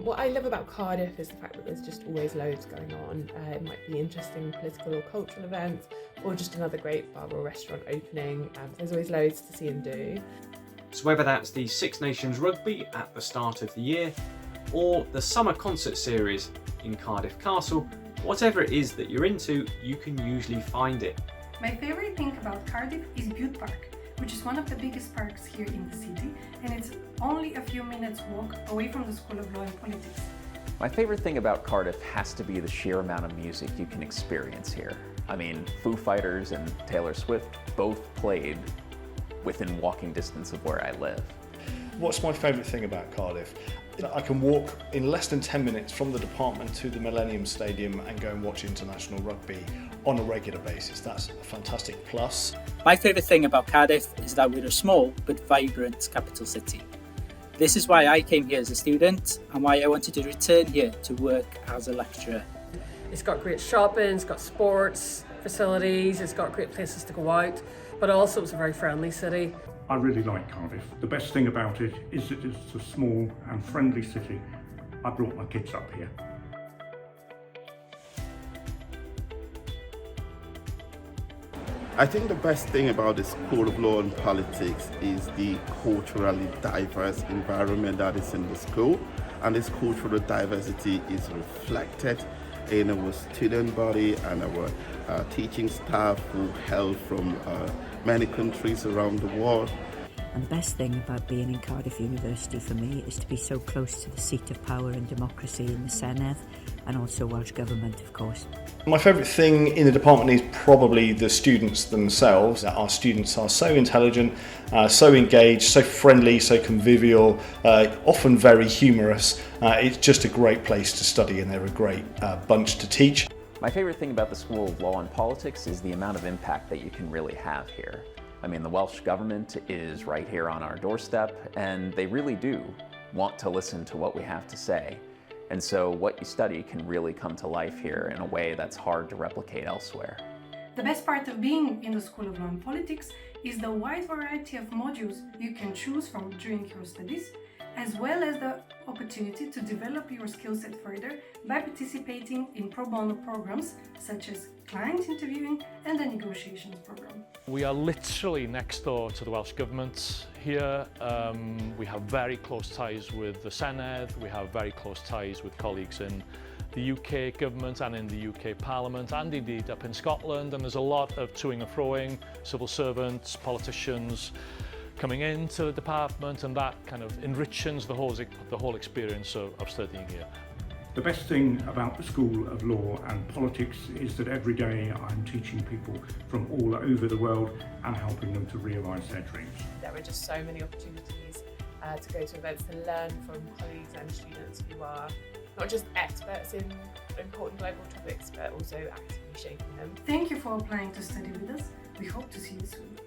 What I love about Cardiff is the fact that there's just always loads going on. It might be interesting political or cultural events, or just another great bar or restaurant opening. There's always loads to see and do. So whether that's the Six Nations Rugby at the start of the year, or the summer concert series in Cardiff Castle, whatever it is that you're into, you can usually find it. My favorite thing about Cardiff is Bute Park, which is one of the biggest parks here in the city, and it's only a few minutes walk away from the School of Law and Politics. My favorite thing about Cardiff has to be the sheer amount of music you can experience here. I mean, Foo Fighters and Taylor Swift both played within walking distance of where I live. What's my favourite thing about Cardiff? I can walk in less than 10 minutes from the department to the Millennium Stadium and go and watch international rugby on a regular basis. That's a fantastic plus. My favourite thing about Cardiff is that we're a small but vibrant capital city. This is why I came here as a student and why I wanted to return here to work as a lecturer. It's got great shopping, it's got sports facilities, it's got great places to go out, but also it's a very friendly city. I really like Cardiff. The best thing about it is that it's a small and friendly city. I brought my kids up here. I think the best thing about the School of Law and Politics is the culturally diverse environment that is in the school, and this cultural diversity is reflected in our student body and our teaching staff who hail from many countries around the world. And the best thing about being in Cardiff University for me is to be so close to the seat of power and democracy in the Senedd, and also Welsh Government, of course. My favourite thing in the department is probably the students themselves. Our students are so intelligent, so engaged, so friendly, so convivial, often very humorous. It's just a great place to study, and they're a great bunch to teach. My favorite thing about the School of Law and Politics is the amount of impact that you can really have here. I mean, the Welsh Government is right here on our doorstep, and they really do want to listen to what we have to say. And so what you study can really come to life here in a way that's hard to replicate elsewhere. The best part of being in the School of Law and Politics is the wide variety of modules you can choose from during your studies, as well as the opportunity to develop your skill set further by participating in pro bono programs such as client interviewing and the negotiations program. We are literally next door to the Welsh Government here. We have very close ties with the Senedd, we have very close ties with colleagues in the UK Government and in the UK Parliament, and indeed up in Scotland, and there's a lot of toing and froing, civil servants, politicians coming into the department, and that kind of enriches the whole experience of studying here. The best thing about the School of Law and Politics is that every day I'm teaching people from all over the world and helping them to realise their dreams. There are just so many opportunities to go to events, to learn from colleagues and students who are not just experts in important global topics, but also actively shaping them. Thank you for applying to study with us. We hope to see you soon.